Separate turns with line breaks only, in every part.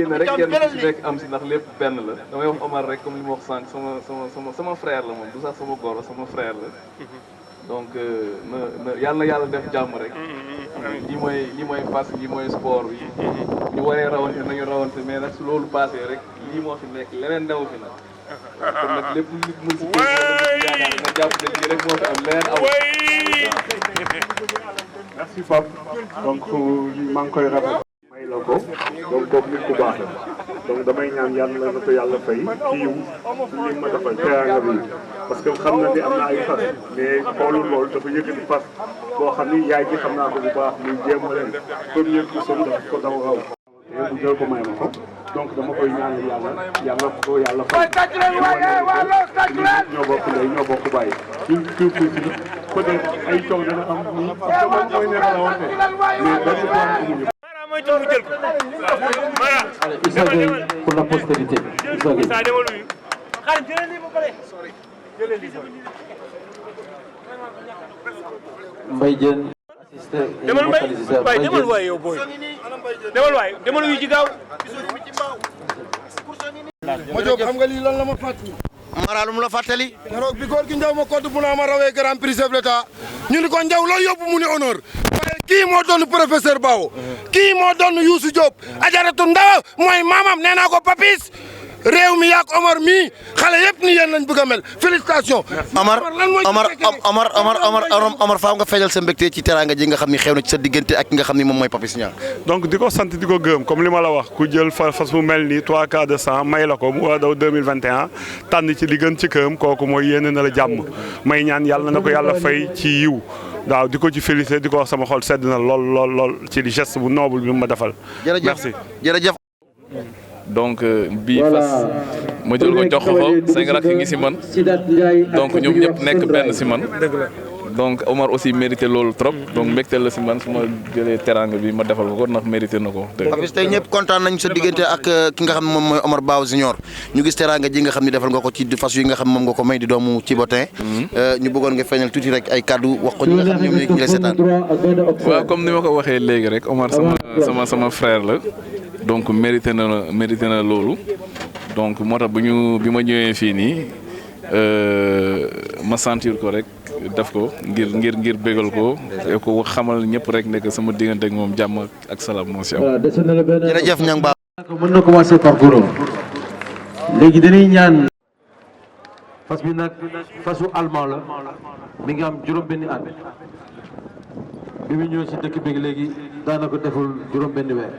xëy na rek kenn ku ci nekk am si ndax lépp benn la damay wax Omar rek comme li ma wax sànq sama frère la moom du sax sama goro sama frère la donc yàlla na yàlla def jàmm rek lii mooy fas lii mooy sport bi ñu waree rawante nañu rawante mais nag su loolu passé rek lii moo fi nekk leneen new fi nag kon nag lépp nit mën si yaakaar nga jàpp ne lii rek moo fi am leneen aw
merci Pape donc maa ngi koy rafet may la ko donc kooku nit ku baax la donc damay ñaan yàlla na ko yàlla fay ci yiw li ma defal teraanga bi parce que xam na ni am na ay fas mais xoolul loolu dafa yëkkati fas boo xam ni yaay ji xam naa ko bu baax muy jéem a leen première personne dafa ko daw raw te bu jël ko may ma ko donc dama koy ñaan yàlla ko yàlla fay ñoo bokk ndey ñoo bokk bàyyi ñun tuuti peut être ay coow dana am nii dama mooy ne la wante mais benn point amuñu
Allez, Issa Gueye pour la postérité. Issa Gueye. Mbaye Diène assisté et immortalisé.
demal waay yow booy demal waay demal yu ci gaaw
ma jóg xam nga lii lan la ma fàttali.
Mara lu mu la fàttali.
keroog bi góor gi Njaw ma code bu naa ma rawee grand prix chef de l'État ñu ni ko Njaw loo yóbbu mu ni honneur waaye kii moo doon professeur Bao kii moo doon Youssou Diop ajaratu ndaw mooy maamam nee naa ko Papis réew mi yaak Omar mii xale yëpp ni yéen lañ bëgg a mel félicitation.
Omar faaw nga feeñal sa mbégte ci teraanga ji nga xam ni xew na ci sa diggante ak ki nga xam ni moom mooy Papis Niang.
donc di ko sant di ko gërëm comme li ma la wax ku jël fas mu mel nii 3 quarts de 100 may la ko mu war a daw 2021 tànn ci li gën ci këram kooku mooy yéene na la jàmm may ñaan yàlla na ko yàlla fay ci yiw waaw di ko ci félicité di ko wax sama xol sedd na lool ci li geste bu noble bi mu ma defal. merci
jërëjëf.
donc bii fas ma jël ko jox ko cinq rakk ngi si man donc ñoom ñëpp nekk benn si man donc Omar aussi mérité loolu trop donc mbégte la si man su ma jëlee teraanga bi ma defal ko ndax mérité na ko.
Papis tey ñëpp kontaan nañ sa diggante ak ki nga xam ne moom mooy Omar Bao Junior ñu gis teraanga ji nga xam ne defal nga ko ci fas yi nga xam moom nga ko may di doomu Thibaoutin ñu bëggoon nga feeñal tuuti rek ay kaddu wax ko ñi nga xam ñoom ñooy ñu seetaan.
waaw comme ni ma ko waxee léegi rek Omar sama frère la. donc mérité na loolu donc moo tax bi ma ñëwee fii nii ma sentir ko rek def ko ngir bégal ko et ko xamal ñëpp rek nekk sama diggante ak moom jàmm ak salaam moo si am.
jërëjëf Niang Ba.
mën na commencer parcours léegi dañuy ñaan fas bi nag fasu allemand la mi ngi am juróom-benni at bi mu ñëw si dëkk bi léegi daanaka deful juróom-benni weer.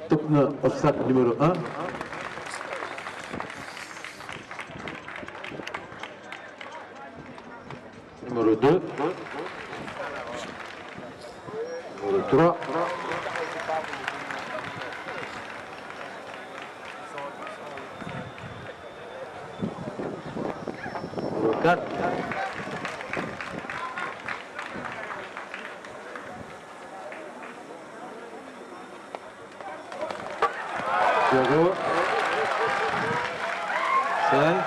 tëb na obstacle numéro 1 numéro 2 numéro 3 numéro 4 Diego 5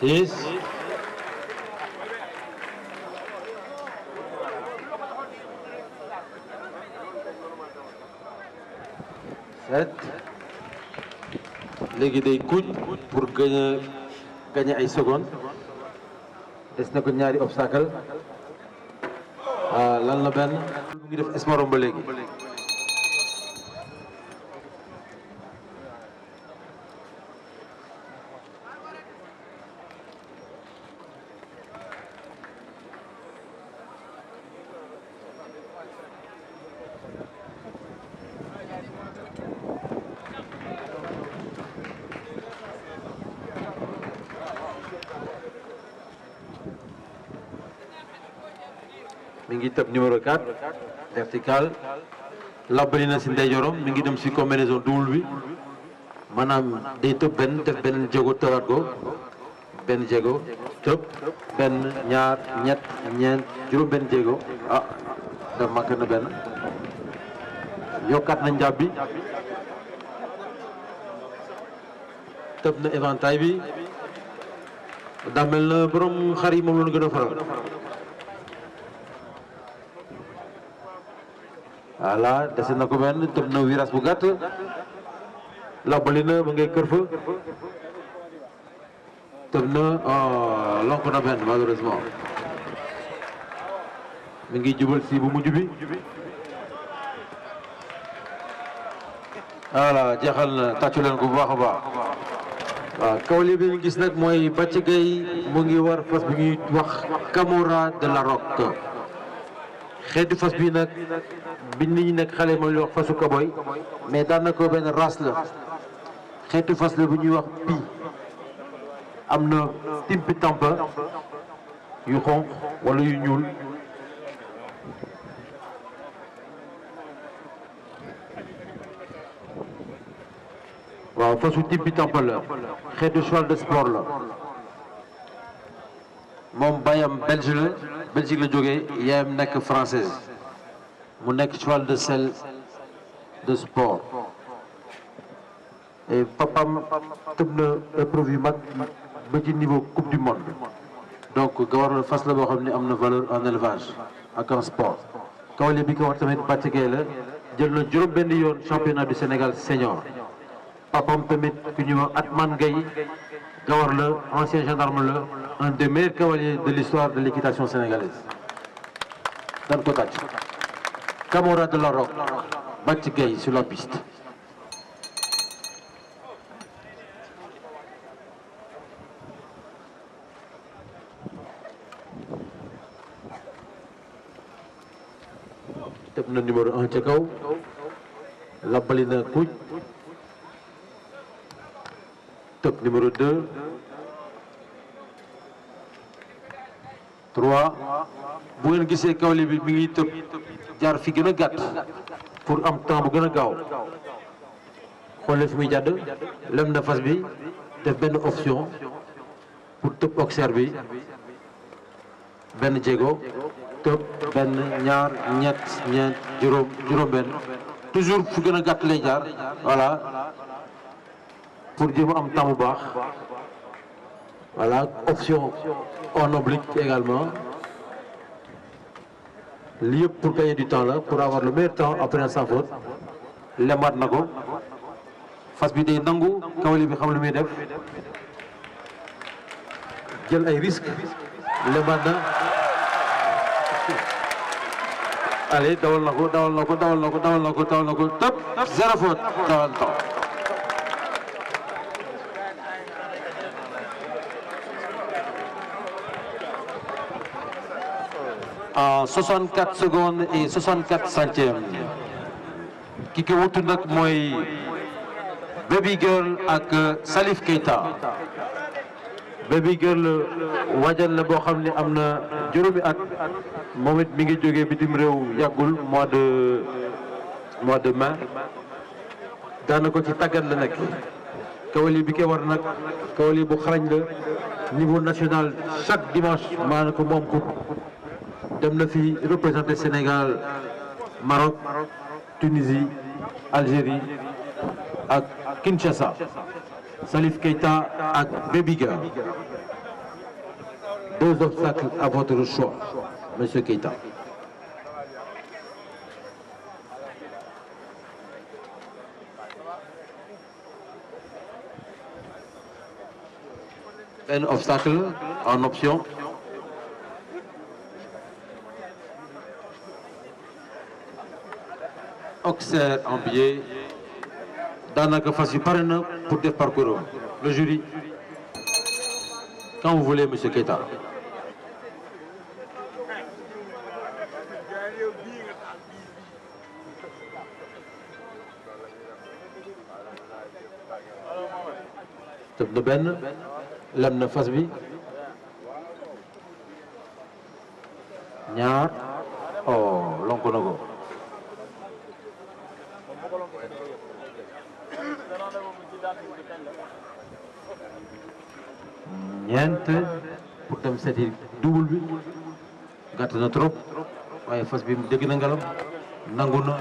6 7 léegi day kuñ pour gagner ay secondes des na ko ñaari obstacle lan la benn mu ngi def espoirom ba léegi mi ngi tëb numéro 4 vertical labbali na si ndeyjooram mi ngi dem si combinaison double bi maanaam day tëb benn def benn jéego tëraat ko benn jéego tëb benn ñaar ñett ñeent juróom benn jéego daf manqué na benn yokkaat na njàpp bi tëb na éventail bi daa mel na borom xar yi moom la ñu gën a faral voilà dese na ko benn tëb na virage bu gàtt làbbali na ba ngay kër fa tëb na lonk na benn malheureusement mi ngi jubal si bu mujj bi voilà jeexal na tàccu leen ko bu baax a baax waaw kawli bi ñu gis nag mooy Bathie Gueye mu ngi war fas bi ñuy wax Camorra de la Roque xeetu fas bi nag bi nit ñi nekk xale mooy wax fasu kaboy mais daanaka benn race la xeetu fas la bu ñuy wax pi am na timpi tampa yu xonq wala yu ñuul waaw fasu timpi tampa la xeetu cheval de sport la moom bayam Belgique la jógee yaayam nekk française mu nekk cheval de selle de sport et papam tëb na épreuve yu mag ba ci niveau coupe du monde donc gawar fas la boo xam ne am na valeur en élevage ak en sport kawale bi ko war tamit Bathie Gueye la jël na juróom benn yoon championnat du Sénégal senior papam tamit ku ñuy wax Atman Gueye gawar la ancien gendarme la un des meilleurs cavaliers de l'histoire de l'équitation sénégalaise dan ko tàcc Camorra de la Roque Bathie Gueye sur la piste tëb na numéro 1 ca kaw labbali na kuj tëb numéro 2 3 bu ngeen gisee kawli bi mi ngi tëb jaar fi gën a gàtt pour am temps bu gën a gaaw xool fi muy jàdd lem na fas bi def benn option pour tëb auxerre bi benn jéego tëb benn ñaar ñett ñeent juróom benn toujours fu gën a gàtt lay jaar voilà pour jéem a am temps bu baax voilà option en oblique également lii yëpp pour gagner du temps là pour avoir le meilleur temps après sans faute lemaat na ko fas bi day nangu kawali bi xam lu muy def jël ay risques lemaat na allez dawal na ko tëb zéro faute dawal temps en 64 secondes et 64 centièmes ki ko wutu nag mooy Baby Girl ak Salif Keita Baby Girl waajal la boo xam ne am na juróomi at moom it mi ngi jógee bitim réew yàggul mois de mai daana ko ci tàggat la nekk kawali bi koy war nag kawali bu xarañ la niveau national chaque dimanche maana ko moom ko dem na fi représenté Sénégal Maroc Tunisie Algérie ak Kinshasa Salif Keita ak Baby Girl deux obstacles à votre choix monsieur Keita un obstacle en option Auxerre en billet daanaka fas yu pare na pour def parcours le jury quand vous voulez monsieur Keita tëb na benn lem na fas bi ñaar oh lonk na ko ñeent pour dem seeti double bi gàtt na trop waaye fas bi dégg na ngalam nangu na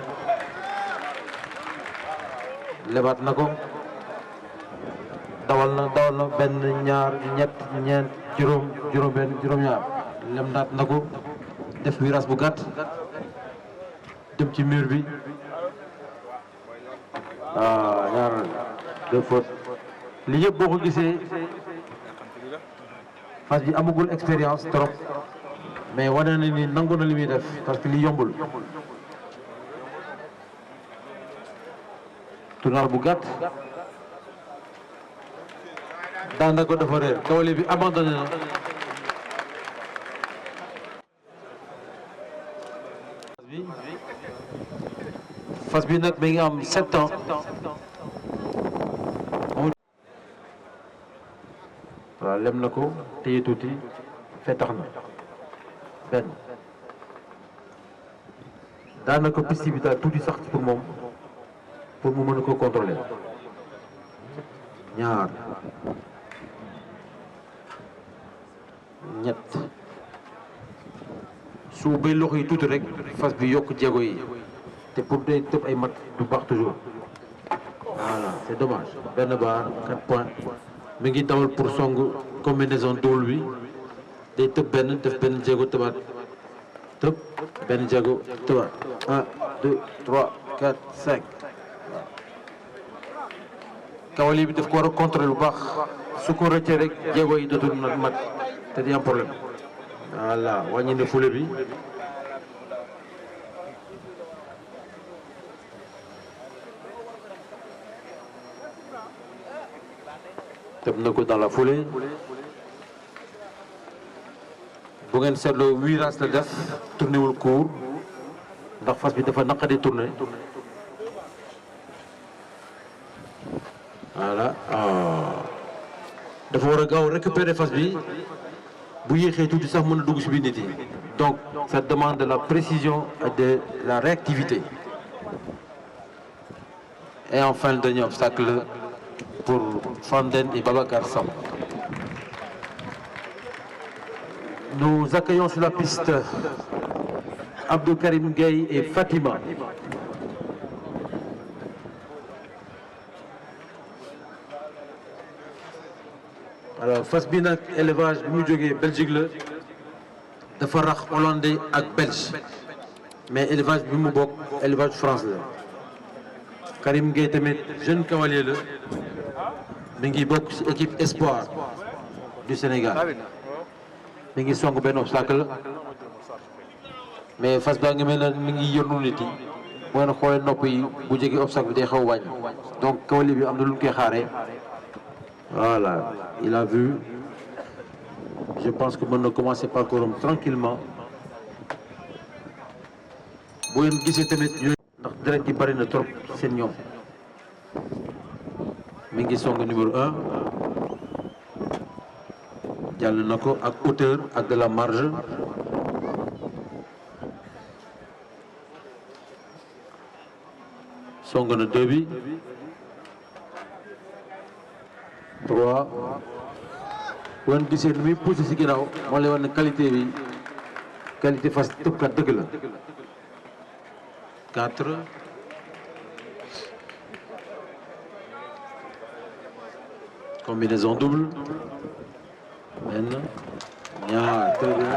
lebaat na ko dawal na benn ñaar ñett ñeent juróom benn juróom-ñaar lem naat na ko def virage bu gàtt dem ci mur bi ñaar deux fautes li yëpp boo ko gisee fas bi amagul expérience trop mais wane na ni nangu na li muy def parce que li yombul tournal bu gàtt daanaka dafa réer kawale bi abandonné na fas bi nag mi ngi am 7 ans waaw lem na ko téye tuuti fetax na benn daanaka piste bi daal tuuti sax pour moom pour mu mën ko contrôler ñaar ñett su bay loxo yi tuuti rek fas bi yokk jéego yi te pour day tëb ay mat du baax toujours voilà c'est dommage benn barre 4 points mi ngi dawal pour song combinaison double bi day tëb benn def benn jéego tëbaat tëb benn jéego tëbaat 1 2 3 4 5 kawali bi daf ko war a contrôler bu baax su ko rëccee rek jéego yi dootul mat te di am problème voilà wàññi na fule bi tëb na ko dans la foulée bu ngeen seetloo virage la def tourné wul court ndax fas bi dafa naqadi tourné voilà dafa war a gaaw récupérer fas bi bu yéexee tuuti sax mën a dugg ci biir nit yi donc ça demande de la précision et de la réactivité et enfin le dernier obstacle pour Fandène et Babacar Samb. Nous accueillons sur la piste Abdou Karim Gueye et Fatima. Alors fas bi nag élevage bi mu jógee Belgique la dafa rax hollandais ak belge mais élevage bi mu bokk élevage France la Karim Gueye tamit jeune cavalier la mi ngi bokk ci équipe espoir du Sénégal mi ngi song benn obstacle mais fas baa ngi mel ne mi ngi yërnu nit yi boo ngeen xoolee nopp yi bu jege obstacle bi day xaw wàññi donc cavalier bi am na lu ñu koy xaaree voilà il a vu je pense que mën na commencer parcours am tranquillement bu ngeen gisee tamit ñooy ndax deret yi bari na trop seen ñoom mi ngi song numéro 1 jàll na ko ak hauteur ak de la marge song na 2 bi 3 bu ngeen gisee ni muy poussé ci ginnaaw moo lay wax ne qualité bi qualité fas tëbkat dëgg la 4 combinaison double benn ñaar très bien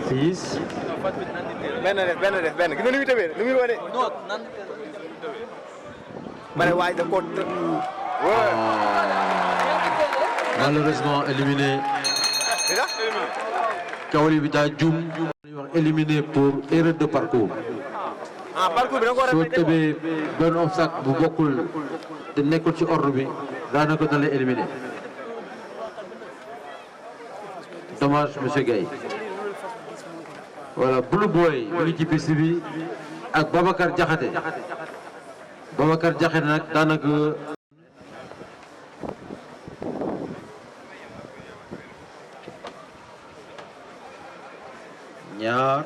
6
benn gis nga ni muy tëbee ni muy wane. ma ne waay da ko
malheureusement éliminé kawali bi daa juum wax éliminé pour erreur de parcours
parcours bi da nga ko
soo
répété
tëbee benn obstacle bu bokkul te nekkul ci ordre bi daanaka da lay éliminé dommage monsieur Gueye voilà Blue Boy mu ngi ci piste bi ak Babacar Diakhaté nag daanaka ñaar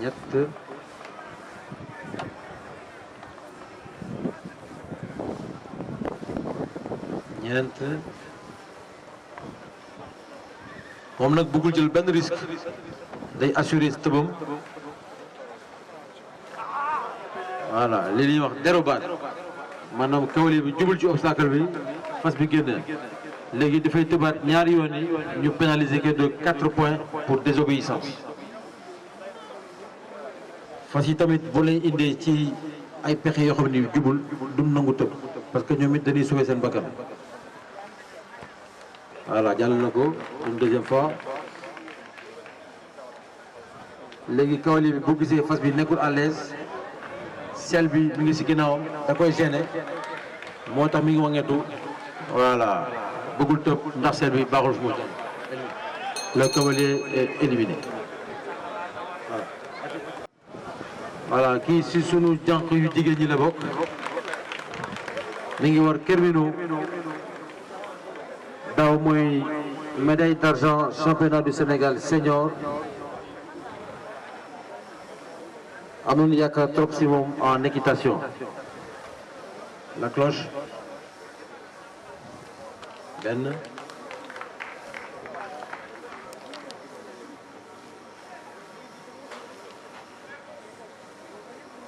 ñett ñeent moom nag bëggul jël benn risque day assurer tëbam voilà li ñuy wax dérobade maanaam kawli bi jubul ci obstacle bi fas bi génn léegi dafay tëbaat ñaari yoon yi ñu pénaliser que de 4 points pour désobéissance fas yi tamit bu lay indee ci ay pexe yoo xam ne jubul du nangu tëb parce que ñoom it dañuy sauver seen bakkan voilà jàll na ko une deuxième fois léegi kawli bi bu gisee fas bi nekkul à l'aise sel bi mi ngi si ginnaawam da koy gêner moo tax mi ngi wangeetu voilà bëggul tëb ndax sel bi baaxul fu mu jëm le cavalier est éliminé voilà kii si sunu jànq yu jigéen ñi la bokk mi ngi war Kermino daaw mooy médaille d'argent championnat du Sénégal senior amoon yaakaar trop si moom en équitation la cloche benn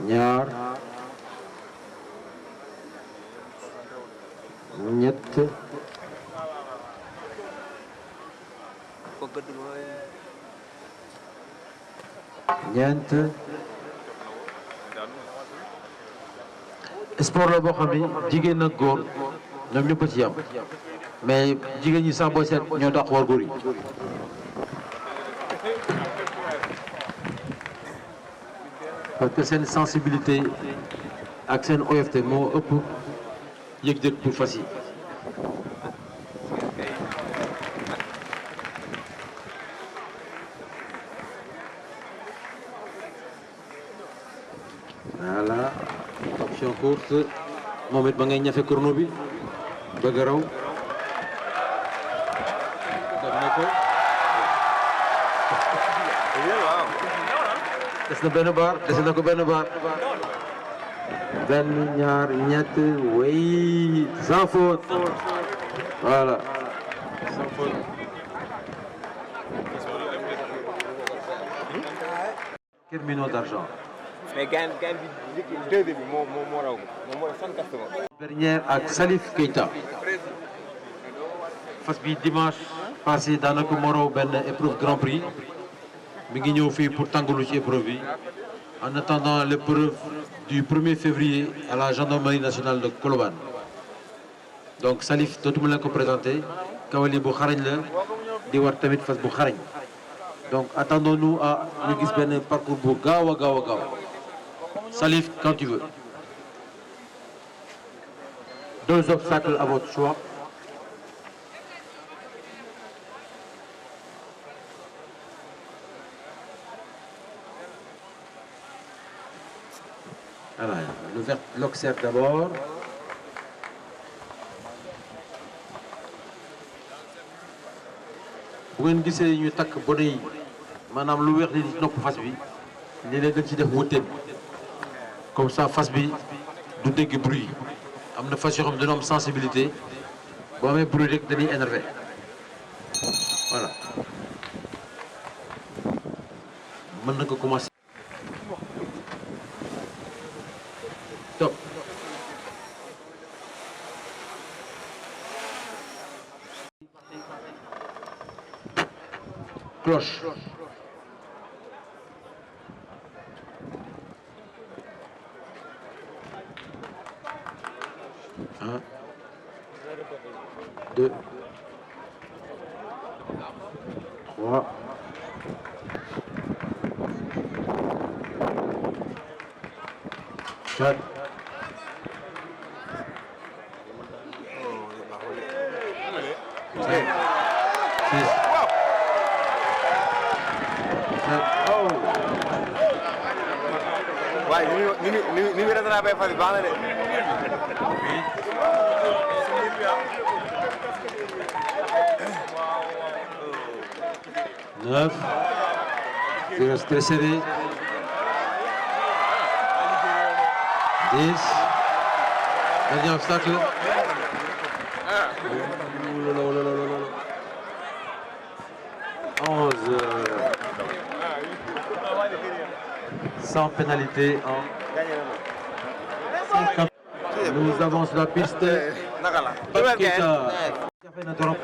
ñaar ñett ñeent sport la boo xam ni jigéen ak góor ñoom ñëpp a ci yam mais jigéen ñi sax booy seet ñoo dàq war góor yi parce que seen sensibilité ak seen oyof moo ëpp yëg-yëg pour fas yi voilà option course moom it ba ngay ñafe chrono bi bëgg a raw def na ko des na benn baar des na ko benn baar benn ñaar ñett way sans faute voilà sans faute Kermino d'argent
mais gain bi deuxième bi moo raw moom moo 64 secondes.
Bernière ak Salif Keita fas bi dimanche passé daanaka moo raw benn épreuve Grand Prix mi ngi ñëw fii pour tàngalu ci épreuve bi en attendant l'épreuve du 1er février à la gendarmerie nationale de Colobane donc Salif dootuma leen ko présenté kawali bu xarañ la di war tamit fas bu xarañ donc attendons-nous à ñu gis benn parcours bu gaaw a gaaw a gaaw Salif quand tu veux. 2 obstacles à votre choix. Alors, l'observe d'abord. Bu ngeen gisee ñu takk bone yi maanaam lu weex li di nopp fas bi lii la dañ ci def wëttéen comme ça fas bi du dégg bruit am na fas yoo xam ne dañoo am sensibilité boo amee bruit rek dañuy énervé voilà mën na ko commencer top cloche un, deux, trois, quatre, cinq, six, sept,
waaye ni mu rattrapé fas bi baax na de.
9, il reste très serré. 10, dernier obstacle. Oh là là là là là là. 11, sans pénalité. nous avons sur la piste. Pape Keita jafe na trop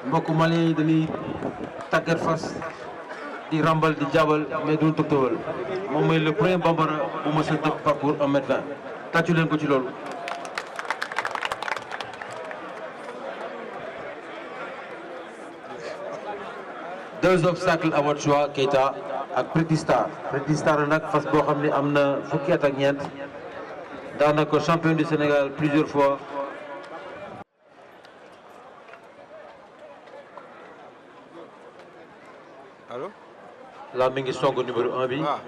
mbokku Mali yi dañuy tàggat fas di rambal di jabal mais du tëktëwal moom mooy le premier bambara bu ma sa def parcours 1m20 tàccu leen ko ci loolu. Deux obstacles à votre choix Keita ak Pretty Star. Pretty Star nag fas boo xam ne am na fukki at ak ñeent daanaka champion du Sénégal plusieurs fois.
allo.
là mi ngi song numéro 1 bi.
waaw.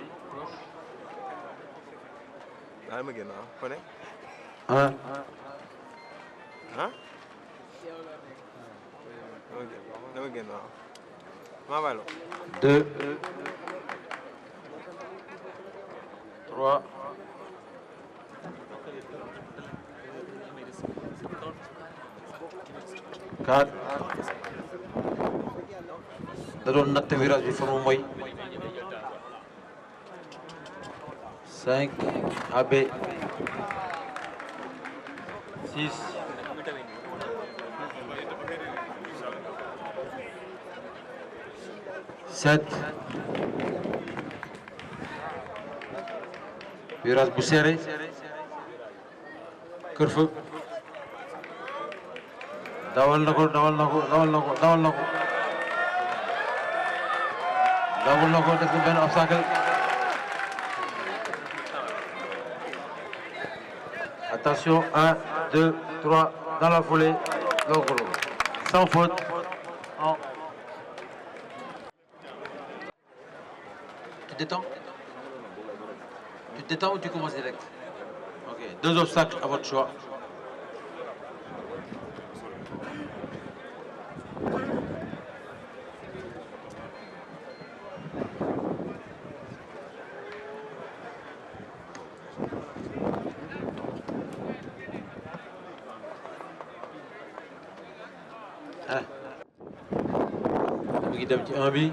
daa ma génn waaw fone.
ah.
ah. dama génn waaw. maa bàyyi la.
2 3 4 da doon natt virage bi fa mu moy 5 AB 6 7 virage bu serré kër fa dawal na ko def benn obstacle attention 1 2 3 dans la foulée sans faute en tu te détends ou tu commences direct? Ok, 2 obstacles à votre choix. Mi ngi dem ci 1 bi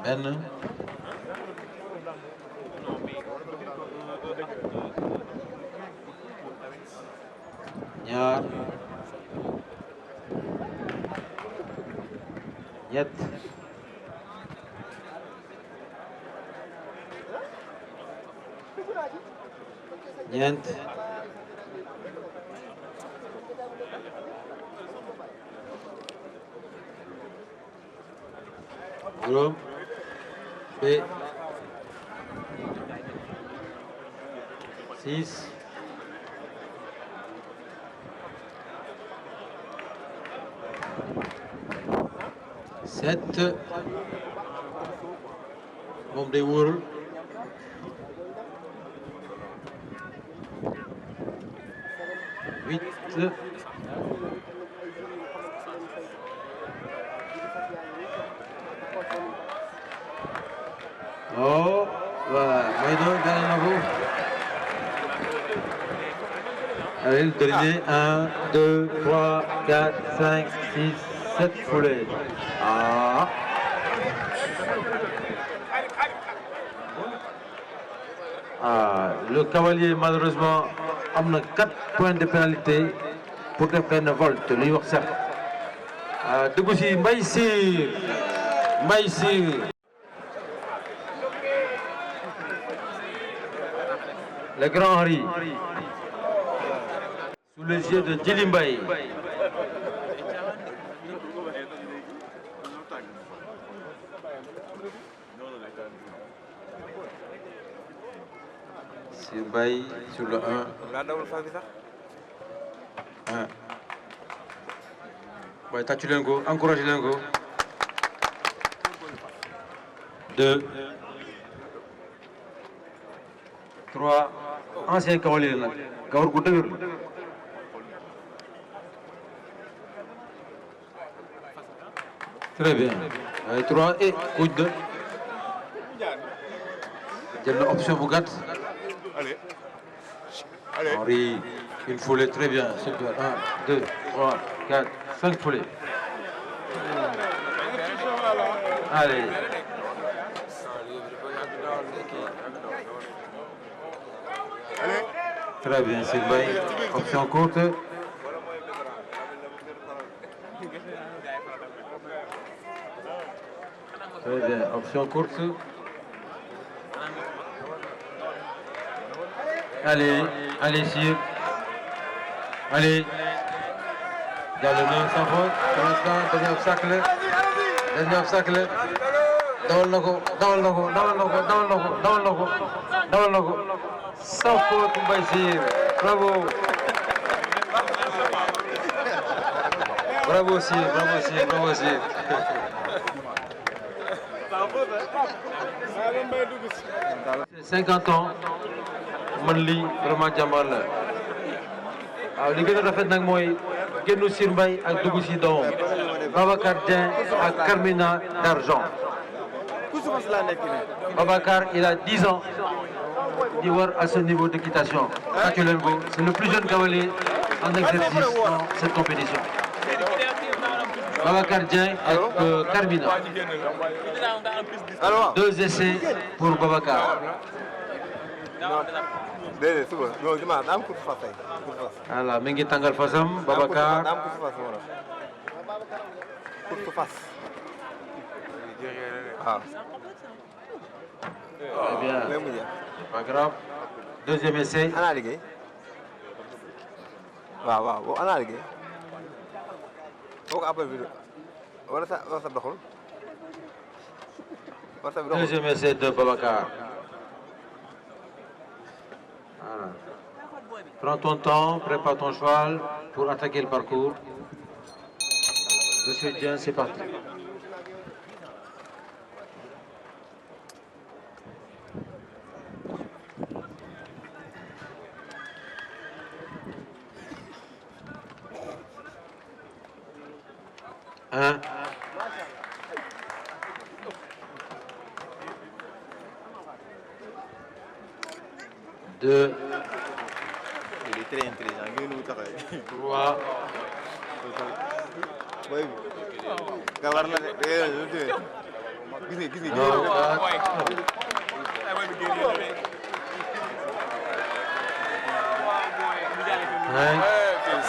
benn ñaar ñett ñeent juróom B 6 7 moom day wóorul 8 oh voilà mooy doon gagné na ko allez le dernier 1 2 3 4 5 6 7 foulées. Ah. Ah, le cavalier malheureusement am na 4 points de pénalité pour def benn volte li ñuy wax sax dugg si Mbaye Cyr le grand Henri sous les yeux de Djily Mbaye. Cyr Mbaye sur le 1. waaye tàccu leen ko encouragé leen ko 2 3 ancien cavalier nag gawar gu dëgër très bien waaye 3 et kuj de jël na option bu gàtt Henri une foulée très bien super 1 2 3 4 5 foulées. Allez. Très bien, Sylvain. Option courte. Très bien, option courte. Allez, allez, Sir. Allez. Dans le nœud sans faute. Pour l'instant, dernier obstacle. Dernier obstacle. Dawal na ko, dawal na ko, dawal na ko, dawal na ko, dawal na ko, dawal na ko. Sans faute, Mbaye Sir. Bravo. Bravo Sir, bravo Sir, bravo Sir. 50 ans man lii vraiment jàmbaar la waaw li gën a rafet nag mooy génnu Sir Mbaye ak dugg si doomam Babacar Dieng ak Carmina d'argent. Babacar il a 10 ans di war à ce niveau d'équitation. C'est le plus jeune cavalier en exercice dans cette compétition. Babacar Dieng ak Carmina. 2 essais pour Babacar. Voilà, mi ngi tàngal fasam Babacar. Très bien. Pas grave. Deuxième essai. Deuxième essai de Babacar. Voilà. Prends ton temps, prépare ton cheval pour attaquer le parcours. Monsieur Dieng, c'est parti. Un. Deux.
Il est très intelligent.
Trois.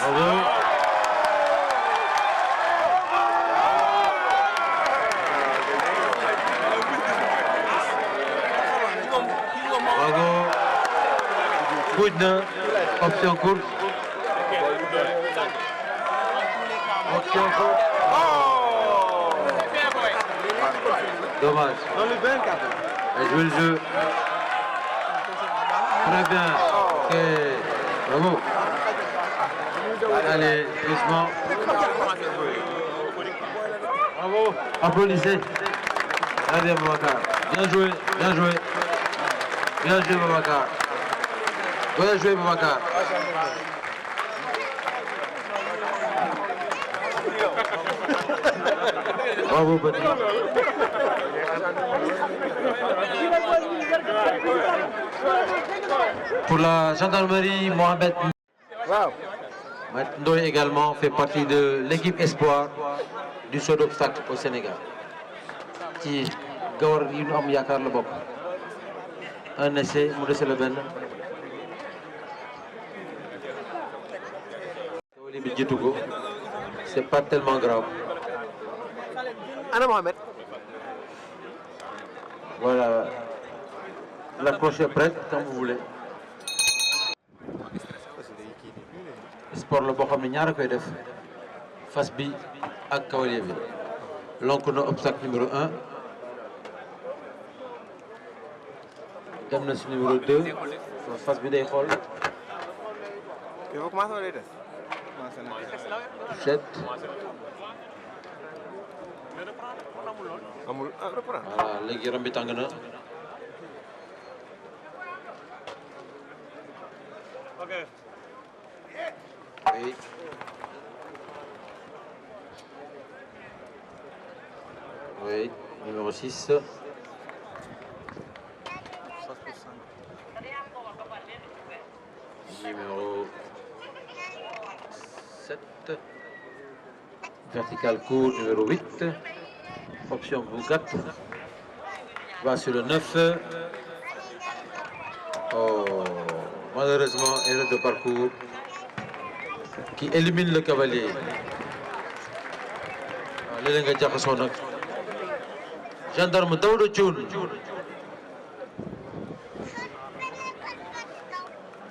Bravo. Bravo. Goudin, option course. Option course. Dommage. Elle joue le jeu. Très bien. Ok. Bravo. Allez, doucement. Bravo. Applaudissez. Très bien, Babacar. Bien joué, bien joué. Bien joué, Babacar. Bien joué, Babacar. Bravo, petit. Pour la gendarmerie, Mohamed Ndoye également fait partie de l'équipe espoir du saut d'obstacle au Sénégal. Ci gawar yi ñu am yaakaar la bokk. Un essai mu dese la benn. Kawali bi jiitu ko. C'est pas tellement grave.
Ana Mohamed.
Voilà. La cloche est prête quand vous voulez. Sport la boo xam ne ñaar a koy def fas bi ak cavalier bi. lonk na obstacle numéro 1. dem na si numéro 2. fas bi day xool. 7. Voilà, léegi yaram bi tàng na. Oui. Oui, numéro 6. Numéro 7. Vertical court, numéro 8. Option Bougat. Va sur le 9. Oh, Malheureusement, erreur de parcours qui élimine le cavalier. Léeg-léeg nga jaxasoo nag gendarme Daouda Thioune,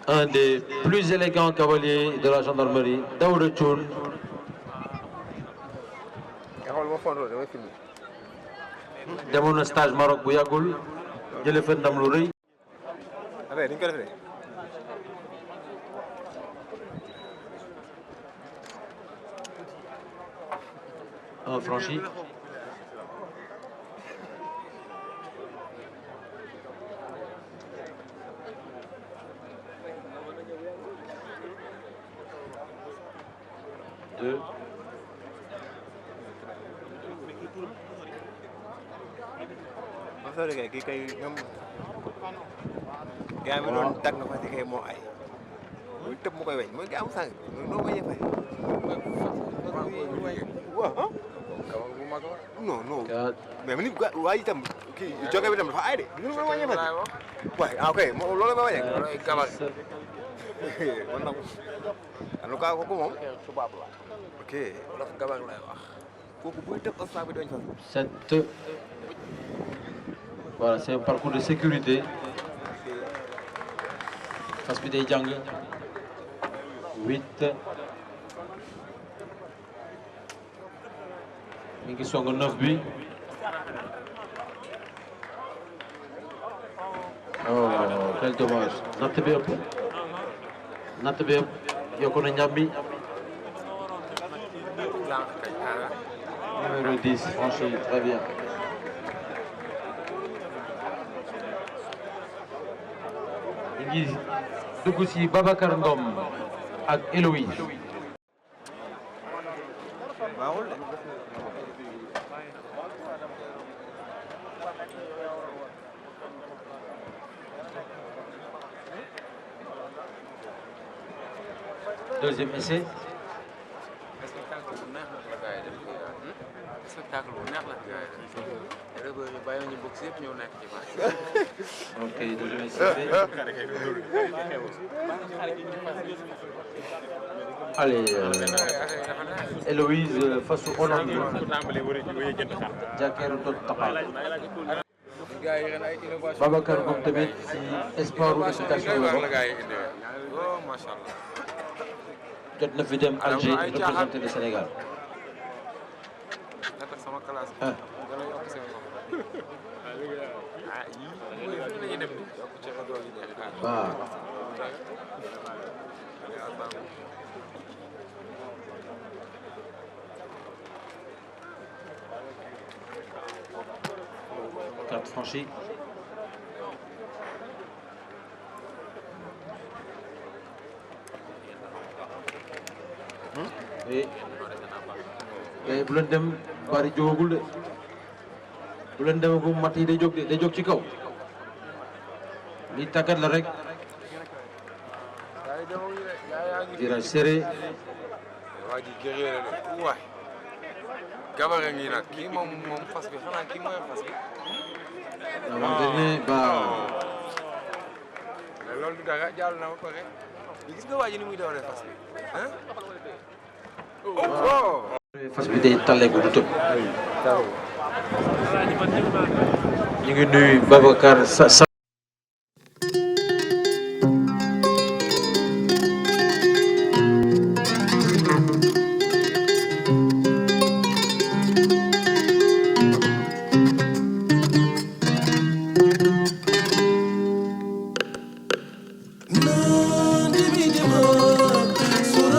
un des plus élégants cavaliers de la gendarmerie, Daouda Thioune. demoon na stage Maroc bu yàggul jële fa ndam lu rëy. Un franchi. Deux.
kii kay ñoom gars mi doon tag na fa si kay moo ay muy tëb mu koy weñ mooy gars am sànq noo bañ a fay waaw non non mais ni waa ji tam kii joge bi tam dafa ay de du ma wàññee fa waaye ah ok loolu ma wàññee gabar man nag en tout cas kooku moom tubaab la ok dafa gabar lay wax kooku buy tëb obstacle bi doñ fa
Voilà, c'est un parcours de sécurité. Fas bi day jàng 8 mi ngi song 9 bi. Oh, quel dommage. Natt bi ëpp yokku na ñam bi. Numéro 10 franchi, très bien. ngi dugg ci Babacar Ngom ak Héloïse. Deuxième essai. Ok, deuxième essai. Allez, Héloïse face au Hollande. Jàkkeeru tot taxaw. Babacar Ngom tamit ci espoir ou éducation la bokk. jot na fi dem Alger représenter le Sénégal. waaw. Carte franchie. bu leen dem bari jógagul de bu leen demagum mat yi day jóg de day jóg ci kaw li tàggat la rek. virage serré.
waa ji gëree la de waay gabare ngi nag kii moom fas bi xanaa kii mooy fas bi.
xamante ne ba.
mais loolu dara jàll na ba pare gis nga waa ji ni muy dawalee fas bi ah.
fas bi day talleeku du tëb. ñu ngi nuyu Babacar sa